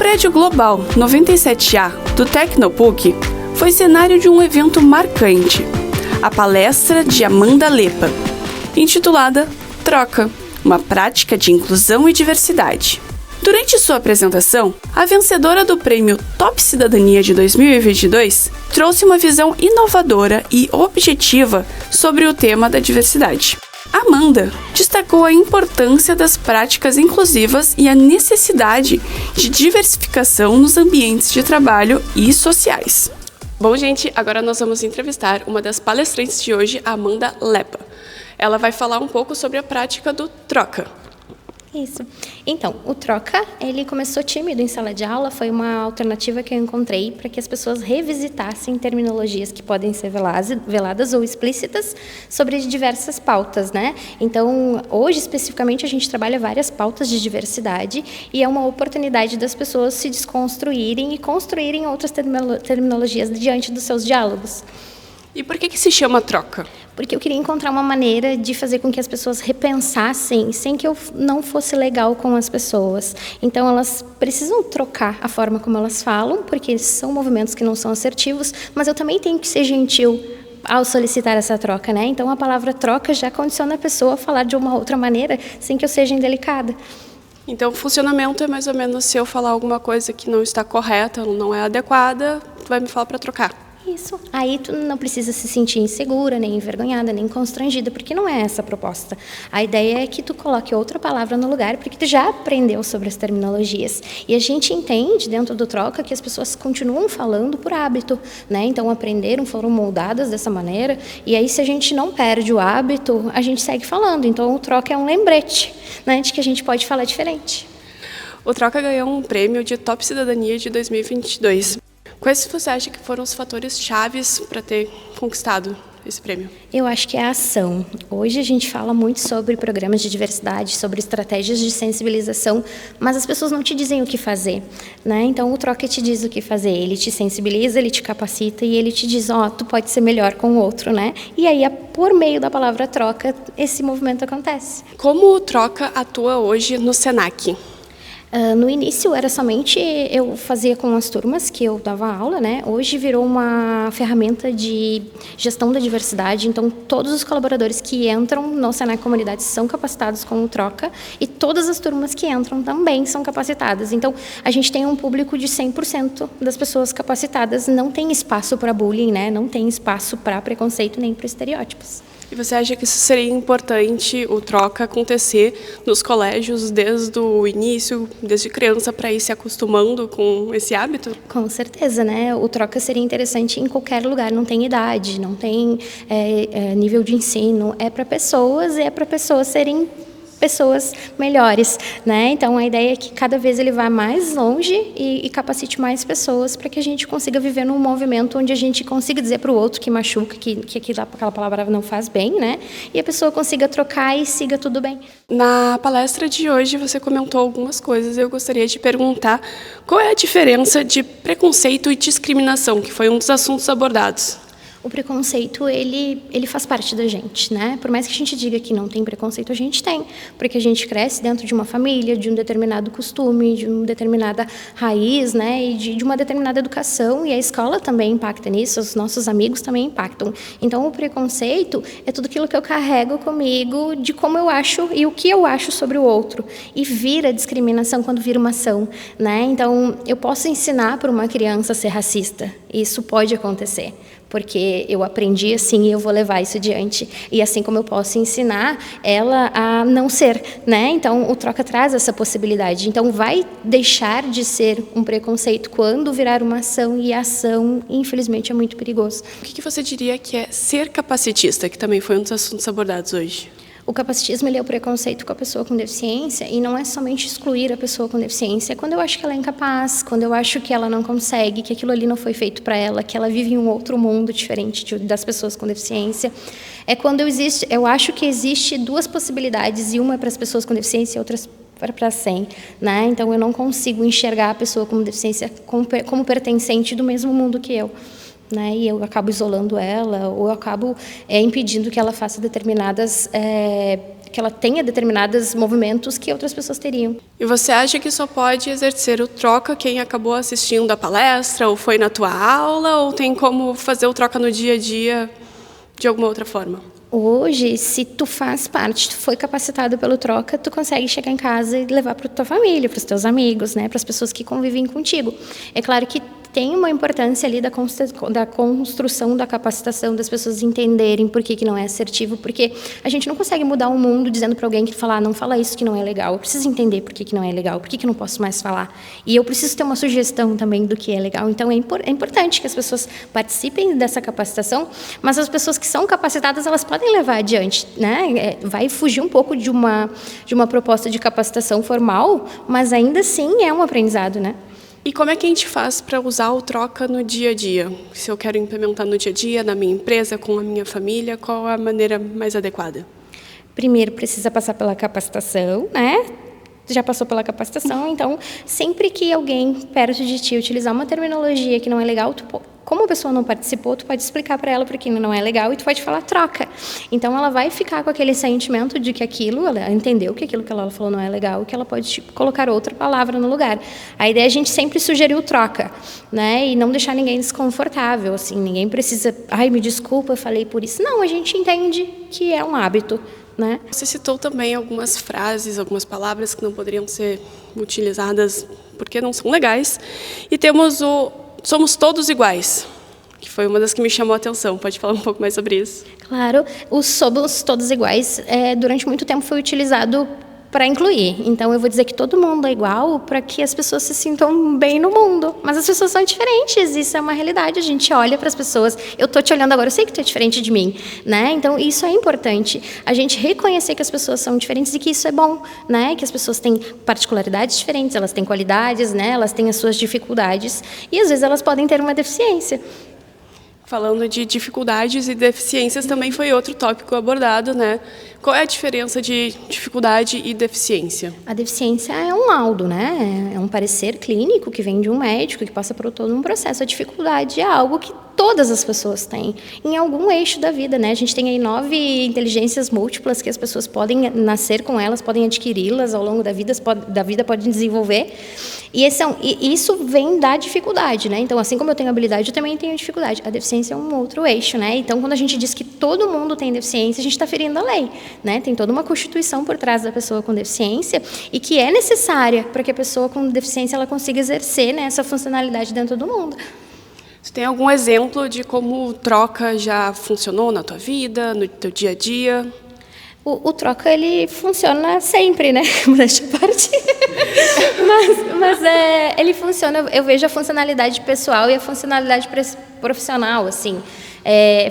prédio Global 97A do Tecnopuc foi cenário de um evento marcante, a palestra de Amanda Leppa, intitulada Troca, uma prática de inclusão e diversidade. Durante sua apresentação, a vencedora do prêmio Top Cidadania de 2022 trouxe uma visão inovadora e objetiva sobre o tema da diversidade. Amanda destacou a importância das práticas inclusivas e a necessidade de diversificação nos ambientes de trabalho e sociais. Bom, gente, agora nós vamos entrevistar uma das palestrantes de hoje, a Amanda Leppa. Ela vai falar um pouco sobre a prática do troca. Isso. Então, o troca, ele começou tímido em sala de aula, foi uma alternativa que eu encontrei para que as pessoas revisitassem terminologias que podem ser veladas ou explícitas sobre diversas pautas, né? Então, hoje, especificamente, a gente trabalha várias pautas de diversidade e é uma oportunidade das pessoas se desconstruírem e construírem outras terminologias diante dos seus diálogos. E por que se chama troca? Porque eu queria encontrar uma maneira de fazer com que as pessoas repensassem sem que eu não fosse legal com as pessoas. Então, elas precisam trocar a forma como elas falam, porque são movimentos que não são assertivos, mas eu também tenho que ser gentil ao solicitar essa troca, né? Então, a palavra troca já condiciona a pessoa a falar de uma outra maneira, sem que eu seja indelicada. Então, o funcionamento é mais ou menos se eu falar alguma coisa que não está correta, ou não é adequada, tu vai me falar para trocar. Isso. Aí tu não precisa se sentir insegura, nem envergonhada, nem constrangida, porque não é essa a proposta. A ideia é que tu coloque outra palavra no lugar, porque tu já aprendeu sobre as terminologias. E a gente entende, dentro do troca, que as pessoas continuam falando por hábito, né? Então, aprenderam, foram moldadas dessa maneira, e aí se a gente não perde o hábito, a gente segue falando. Então, o troca é um lembrete, né, de que a gente pode falar diferente. O Troca ganhou um prêmio de Top Cidadania de 2022. Quais você acha que foram os fatores chaves para ter conquistado esse prêmio? Eu acho que é a ação. Hoje a gente fala muito sobre programas de diversidade, sobre estratégias de sensibilização, mas as pessoas não te dizem o que fazer, né? Então o Troca te diz o que fazer, ele te sensibiliza, ele te capacita e ele te diz, tu pode ser melhor com o outro, né? E aí, por meio da palavra troca, esse movimento acontece. Como o Troca atua hoje no Senac? No início era somente eu fazia com as turmas que eu dava aula, né? Hoje virou uma ferramenta de gestão da diversidade, então todos os colaboradores que entram no Senac Comunidade são capacitados com o Troca e todas as turmas que entram também são capacitadas. Então a gente tem um público de 100% das pessoas capacitadas, não tem espaço para bullying, né? Não tem espaço para preconceito nem para estereótipos. E você acha que isso seria importante, o Troca, acontecer nos colégios desde o início, desde criança, para ir se acostumando com esse hábito? Com certeza, né? O Troca seria interessante em qualquer lugar, não tem idade, não tem nível de ensino, é para pessoas serem pessoas melhores, né? Então a ideia é que cada vez ele vá mais longe e capacite mais pessoas para que a gente consiga viver num movimento onde a gente consiga dizer para o outro que machuca, que aquela palavra não faz bem, né? E a pessoa consiga trocar e siga tudo bem. Na palestra de hoje você comentou algumas coisas, eu gostaria de perguntar qual é a diferença de preconceito e discriminação, que foi um dos assuntos abordados. O preconceito, ele faz parte da gente, né? Por mais que a gente diga que não tem preconceito, a gente tem. Porque a gente cresce dentro de uma família, de um determinado costume, de uma determinada raiz, né? E de uma determinada educação. E a escola também impacta nisso, os nossos amigos também impactam. Então, o preconceito é tudo aquilo que eu carrego comigo de como eu acho e o que eu acho sobre o outro. E vira discriminação quando vira uma ação, né? Então, eu posso ensinar para uma criança a ser racista. Isso pode acontecer. Porque eu aprendi assim e eu vou levar isso adiante. E assim como eu posso ensinar ela a não ser, né? Então, o Troca traz essa possibilidade. Então, vai deixar de ser um preconceito quando virar uma ação, e a ação, infelizmente, é muito perigoso. O que você diria que é ser capacitista, que também foi um dos assuntos abordados hoje? O capacitismo, ele é o preconceito com a pessoa com deficiência, e não é somente excluir a pessoa com deficiência. É quando eu acho que ela é incapaz, quando eu acho que ela não consegue, que aquilo ali não foi feito para ela, que ela vive em um outro mundo diferente das pessoas com deficiência. É quando eu acho que existe duas possibilidades, e uma é para as pessoas com deficiência e outra para 100, né? Então, eu não consigo enxergar a pessoa com deficiência como pertencente do mesmo mundo que eu. Né, e eu acabo isolando ela, ou eu acabo impedindo que ela faça determinadas que ela tenha determinados movimentos que outras pessoas teriam. E você acha que só pode exercer o troca quem acabou assistindo a palestra ou foi na tua aula, ou tem como fazer o troca no dia a dia de alguma outra forma? Hoje, se tu faz parte, tu foi capacitado pelo troca, tu consegue chegar em casa e levar para tua família, para os teus amigos, né, para as pessoas que convivem contigo. É claro que tem uma importância ali da construção da capacitação, das pessoas entenderem por que não é assertivo, porque a gente não consegue mudar o mundo dizendo para alguém que falar, não fala isso que não é legal, eu preciso entender por que não é legal, por que eu não posso mais falar. E eu preciso ter uma sugestão também do que é legal. Então, é importante que as pessoas participem dessa capacitação, mas as pessoas que são capacitadas, elas podem levar adiante, né? Vai fugir um pouco de uma proposta de capacitação formal, mas ainda assim é um aprendizado, né? E como é que a gente faz para usar o troca no dia a dia? Se eu quero implementar no dia a dia, na minha empresa, com a minha família, qual a maneira mais adequada? Primeiro, precisa passar pela capacitação, né? Já passou pela capacitação, então, sempre que alguém perto de ti utilizar uma terminologia que não é legal, como a pessoa não participou, tu pode explicar para ela porque não é legal e tu pode falar troca. Então, ela vai ficar com aquele sentimento de que ela entendeu que aquilo que ela falou não é legal e que ela pode colocar outra palavra no lugar. A ideia é a gente sempre sugerir o troca, né? E não deixar ninguém desconfortável, assim, ninguém precisa, me desculpa, eu falei por isso. Não, a gente entende que é um hábito, né? Você citou também algumas frases, algumas palavras que não poderiam ser utilizadas porque não são legais. E temos somos todos iguais, que foi uma das que me chamou a atenção. Pode falar um pouco mais sobre isso? Claro, o somos todos iguais, durante muito tempo foi utilizado para incluir. Então, eu vou dizer que todo mundo é igual para que as pessoas se sintam bem no mundo. Mas as pessoas são diferentes, isso é uma realidade. A gente olha para as pessoas, eu estou te olhando agora, eu sei que tu é diferente de mim, né? Então, isso é importante. A gente reconhecer que as pessoas são diferentes e que isso é bom, né? Que as pessoas têm particularidades diferentes, elas têm qualidades, né? Elas têm as suas dificuldades e, às vezes, elas podem ter uma deficiência. Falando de dificuldades e deficiências, também foi outro tópico abordado, né? Qual é a diferença de dificuldade e deficiência? A deficiência é um laudo, né? É um parecer clínico que vem de um médico, que passa por todo um processo. A dificuldade é algo que todas as pessoas têm, em algum eixo da vida, né? A gente tem aí 9 inteligências múltiplas que as pessoas podem nascer com elas, podem adquiri-las ao longo da vida, podem desenvolver. E isso vem da dificuldade, né? Então, assim como eu tenho habilidade, eu também tenho dificuldade. A deficiência é um outro eixo, né? Então, quando a gente diz que todo mundo tem deficiência, a gente está ferindo a lei, né? Tem toda uma constituição por trás da pessoa com deficiência e que é necessária para que a pessoa com deficiência ela consiga exercer, né, essa funcionalidade dentro do mundo. Você tem algum exemplo de como o troca já funcionou na tua vida, no teu dia a dia? O troca, ele funciona sempre, né? Deixa eu partir. Mas ele funciona, eu vejo a funcionalidade pessoal e a funcionalidade profissional, assim.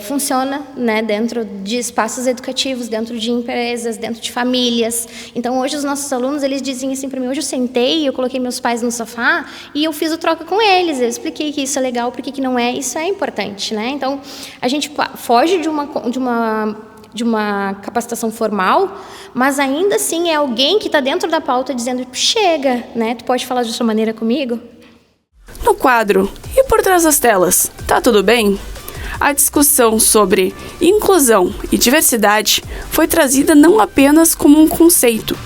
Funciona, né, dentro de espaços educativos, dentro de empresas, dentro de famílias. Então, hoje, os nossos alunos, eles dizem assim para mim, hoje eu sentei, eu coloquei meus pais no sofá e eu fiz o troca com eles, eu expliquei que isso é legal, por que não é, isso é importante, né? Então, a gente foge de uma capacitação formal, mas ainda assim é alguém que está dentro da pauta dizendo, chega, né? Tu pode falar de sua maneira comigo? No quadro E por trás das telas, tá tudo bem? A discussão sobre inclusão e diversidade foi trazida não apenas como um conceito,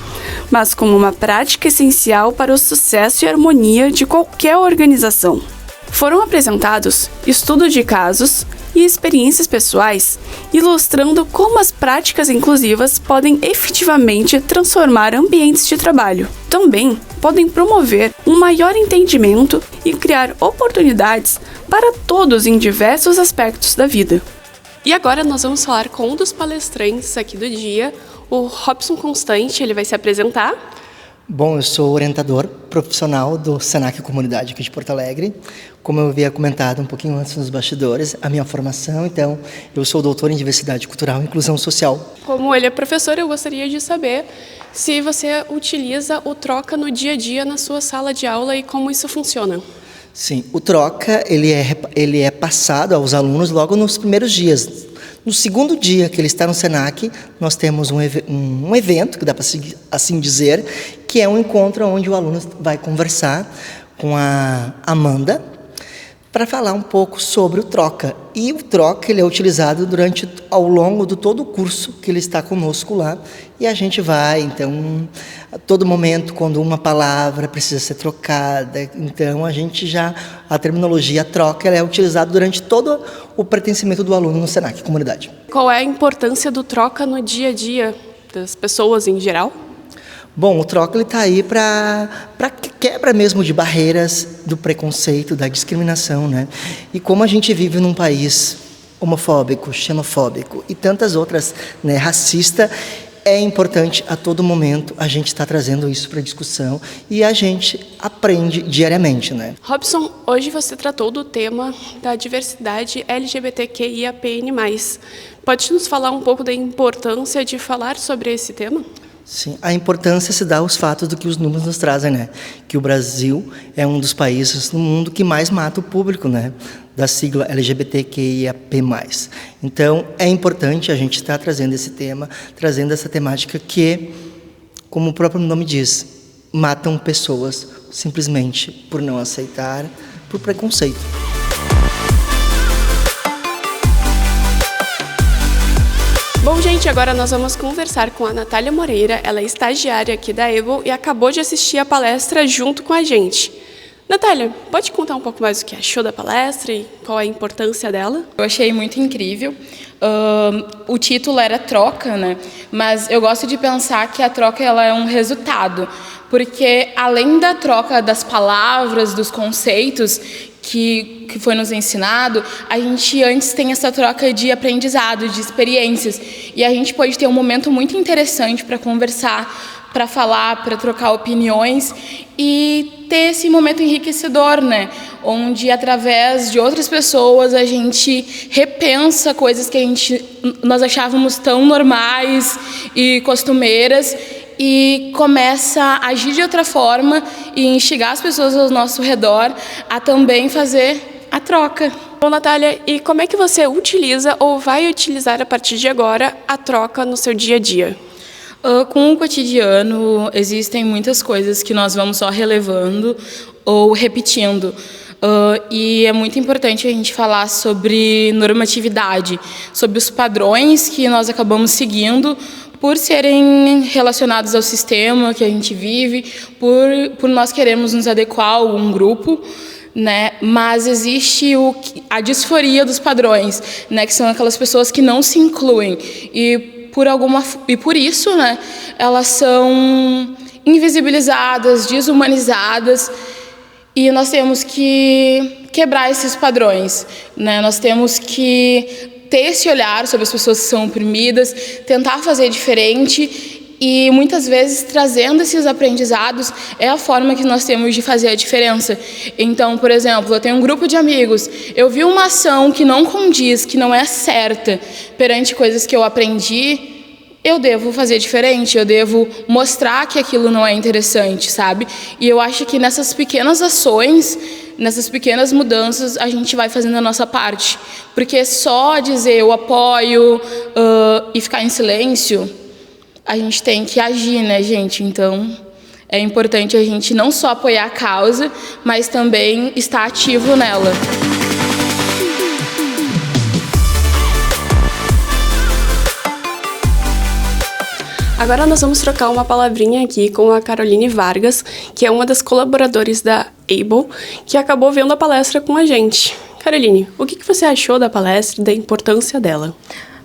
mas como uma prática essencial para o sucesso e harmonia de qualquer organização. Foram apresentados estudos de casos e experiências pessoais, ilustrando como as práticas inclusivas podem efetivamente transformar ambientes de trabalho. Também podem promover um maior entendimento e criar oportunidades para todos em diversos aspectos da vida. E agora nós vamos falar com um dos palestrantes aqui do dia, o Robson Constante, ele vai se apresentar. Bom, eu sou orientador profissional do Senac Comunidade aqui de Porto Alegre. Como eu havia comentado um pouquinho antes nos bastidores, a minha formação, então, eu sou doutor em Diversidade Cultural e Inclusão Social. Como ele é professor, eu gostaria de saber se você utiliza o troca no dia a dia na sua sala de aula e como isso funciona. Sim, o troca, ele é passado aos alunos logo nos primeiros dias. No segundo dia que ele está no Senac, nós temos um evento, que dá para assim dizer, que é um encontro onde o aluno vai conversar com a Amanda, para falar um pouco sobre o troca. E o troca ele é utilizado ao longo de todo o curso que ele está conosco lá. E a gente vai, então, a todo momento, quando uma palavra precisa ser trocada, então a terminologia troca ela é utilizada durante todo o pertencimento do aluno no Senac Comunidade. Qual é a importância do troca no dia a dia das pessoas em geral? Bom, o troca está aí para quebra mesmo de barreiras do preconceito, da discriminação, né? E como a gente vive num país homofóbico, xenofóbico e tantas outras, né, racista, é importante a todo momento a gente estar trazendo isso para discussão e a gente aprende diariamente, né? Robson, hoje você tratou do tema da diversidade LGBTQIAPN+. Pode nos falar um pouco da importância de falar sobre esse tema? Sim, a importância se dá aos fatos do que os números nos trazem, né? Que o Brasil é um dos países no mundo que mais mata o público, né? Da sigla LGBTQIAP+. Então, é importante a gente estar trazendo esse tema, trazendo essa temática que, como o próprio nome diz, matam pessoas simplesmente por não aceitar, por preconceito. Bom, gente, agora nós vamos conversar com a Natália Moreira. Ela é estagiária aqui da Able e acabou de assistir a palestra junto com a gente. Natália, pode contar um pouco mais o que achou da palestra e qual é a importância dela? Eu achei muito incrível. O título era troca, né? Mas eu gosto de pensar que a troca ela é um resultado, porque além da troca das palavras, dos conceitos que foi nos ensinado, a gente antes tem essa troca de aprendizado, de experiências, e a gente pode ter um momento muito interessante para conversar, para falar, para trocar opiniões e ter esse momento enriquecedor, né? Onde através de outras pessoas a gente repensa coisas que nós achávamos tão normais e costumeiras e começa a agir de outra forma e instigar as pessoas ao nosso redor a também fazer a troca. Bom, Natália, e como é que você utiliza ou vai utilizar a partir de agora a troca no seu dia a dia? Com o cotidiano, existem muitas coisas que nós vamos só relevando ou repetindo. E é muito importante a gente falar sobre normatividade, sobre os padrões que nós acabamos seguindo por serem relacionados ao sistema que a gente vive, por nós queremos nos adequar a algum grupo, né? Mas existe a disforia dos padrões, né? Que são aquelas pessoas que não se incluem e por isso, né? Elas são invisibilizadas, desumanizadas e nós temos que quebrar esses padrões, né? Nós temos que ter esse olhar sobre as pessoas que são oprimidas, tentar fazer diferente e muitas vezes trazendo esses aprendizados é a forma que nós temos de fazer a diferença. Então, por exemplo, eu tenho um grupo de amigos, eu vi uma ação que não condiz, que não é certa perante coisas que eu aprendi, eu devo fazer diferente, eu devo mostrar que aquilo não é interessante, sabe? E eu acho que nessas pequenas ações, nessas pequenas mudanças, a gente vai fazendo a nossa parte. Porque só dizer eu apoio e ficar em silêncio, a gente tem que agir, né, gente? Então, é importante a gente não só apoiar a causa, mas também estar ativo nela. Agora nós vamos trocar uma palavrinha aqui com a Caroline Vargas, que é uma das colaboradoras da Able, que acabou vendo a palestra com a gente. Caroline, o que você achou da palestra e da importância dela?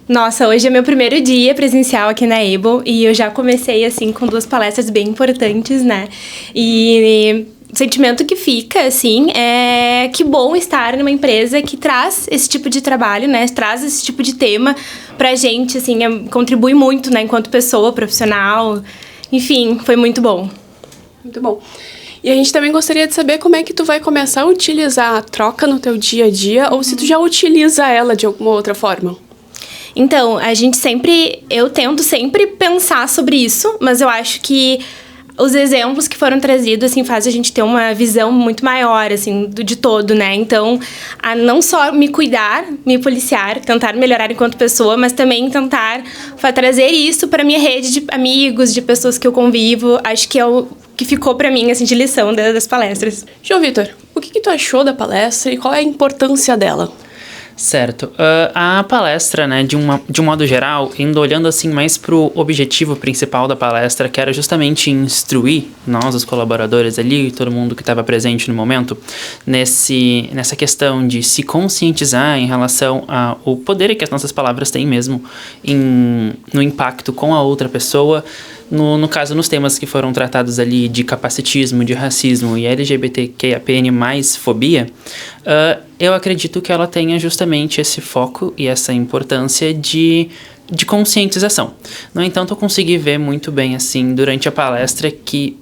Nossa, hoje é meu primeiro dia presencial aqui na Able e eu já comecei, assim, com 2 palestras bem importantes, né? E o sentimento que fica, assim, é que bom estar numa empresa que traz esse tipo de trabalho, né? Traz esse tipo de tema pra gente, assim, contribui muito, né? Enquanto pessoa, profissional, enfim, foi muito bom. Muito bom. E a gente também gostaria de saber como é que tu vai começar a utilizar a troca no teu dia a dia ou se tu já utiliza ela de alguma outra forma. Então, eu tento sempre pensar sobre isso, mas eu acho que os exemplos que foram trazidos, assim, fazem a gente ter uma visão muito maior, assim, de todo, né? Então, a não só me cuidar, me policiar, tentar melhorar enquanto pessoa, mas também tentar trazer isso para minha rede de amigos, de pessoas que eu convivo. Acho que é o que ficou para mim, assim, de lição das palestras. João Vitor, o que que tu achou da palestra e qual é a importância dela? Certo. A palestra, né, de um modo geral, olhando assim mais pro objetivo principal da palestra, que era justamente instruir nós, os colaboradores ali, todo mundo que estava presente no momento, nessa questão de se conscientizar em relação ao poder que as nossas palavras têm mesmo no impacto com a outra pessoa. No caso, nos temas que foram tratados ali de capacitismo, de racismo e LGBTQIAPN+, fobia, eu acredito que ela tenha justamente esse foco e essa importância de conscientização. No entanto, eu consegui ver muito bem, assim, durante a palestra que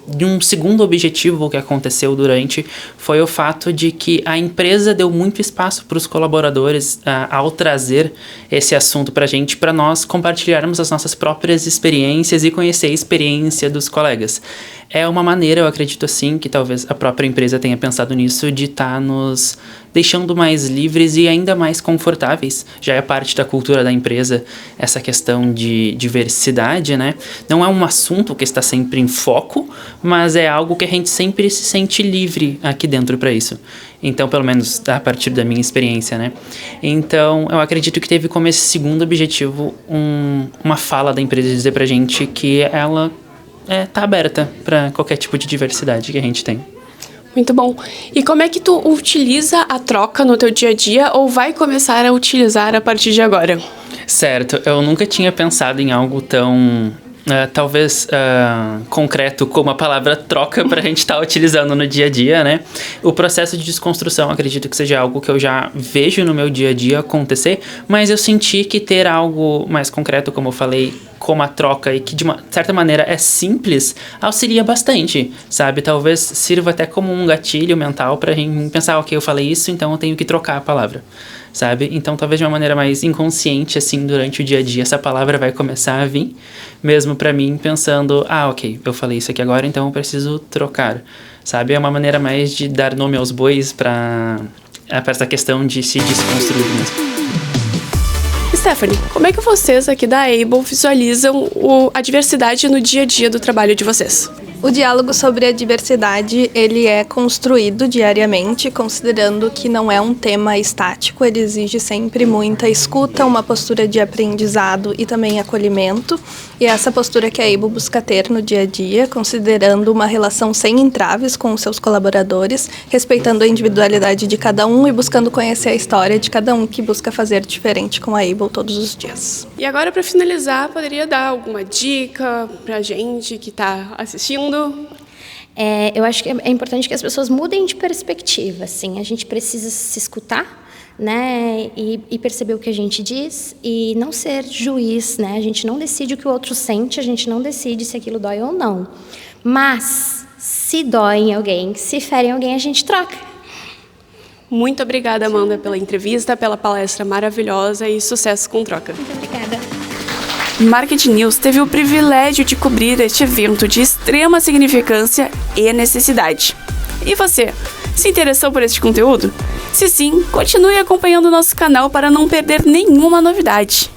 de um segundo objetivo que aconteceu durante foi o fato de que a empresa deu muito espaço para os colaboradores ao trazer esse assunto para a gente, para nós compartilharmos as nossas próprias experiências e conhecer a experiência dos colegas. É uma maneira, eu acredito assim, que talvez a própria empresa tenha pensado nisso, de estar nos deixando mais livres e ainda mais confortáveis. Já é parte da cultura da empresa essa questão de diversidade, né? Não é um assunto que está sempre em foco, mas é algo que a gente sempre se sente livre aqui dentro para isso. Então, pelo menos a partir da minha experiência, né? Então, eu acredito que teve como esse segundo objetivo uma fala da empresa dizer pra gente que ela tá aberta para qualquer tipo de diversidade que a gente tem. Muito bom. E como é que tu utiliza a troca no teu dia a dia ou vai começar a utilizar a partir de agora? Certo, eu nunca tinha pensado em algo tão, talvez, concreto como a palavra troca para a gente estar utilizando no dia a dia, né? O processo de desconstrução, acredito que seja algo que eu já vejo no meu dia a dia acontecer, mas eu senti que ter algo mais concreto, como eu falei, como a troca e que de uma certa maneira é simples, auxilia bastante, sabe? Talvez sirva até como um gatilho mental pra gente pensar, ok, eu falei isso, então eu tenho que trocar a palavra, sabe? Então talvez de uma maneira mais inconsciente, assim, durante o dia a dia, essa palavra vai começar a vir, mesmo pra mim, pensando, ok, eu falei isso aqui agora, então eu preciso trocar, sabe? É uma maneira mais de dar nome aos bois pra essa questão de se desconstruir mesmo. Stephanie, como é que vocês aqui da Able visualizam a diversidade no dia a dia do trabalho de vocês? O diálogo sobre a diversidade, ele é construído diariamente, considerando que não é um tema estático, ele exige sempre muita escuta, uma postura de aprendizado e também acolhimento. E essa postura que a Able busca ter no dia a dia, considerando uma relação sem entraves com os seus colaboradores, respeitando a individualidade de cada um e buscando conhecer a história de cada um que busca fazer diferente com a Able todos os dias. E agora, para finalizar, poderia dar alguma dica pra gente que está assistindo? Eu acho que é importante que as pessoas mudem de perspectiva, assim. A gente precisa se escutar, né, e perceber o que a gente diz e não ser juiz, né? A gente não decide o que o outro sente, a gente não decide se aquilo dói ou não. Mas, se dói em alguém, se fere em alguém, a gente troca. Muito obrigada, Amanda, pela entrevista, pela palestra maravilhosa e sucesso com troca. Muito obrigada. Marketing News teve o privilégio de cobrir este evento de extrema significância e necessidade. E você, se interessou por este conteúdo? Se sim, continue acompanhando o nosso canal para não perder nenhuma novidade.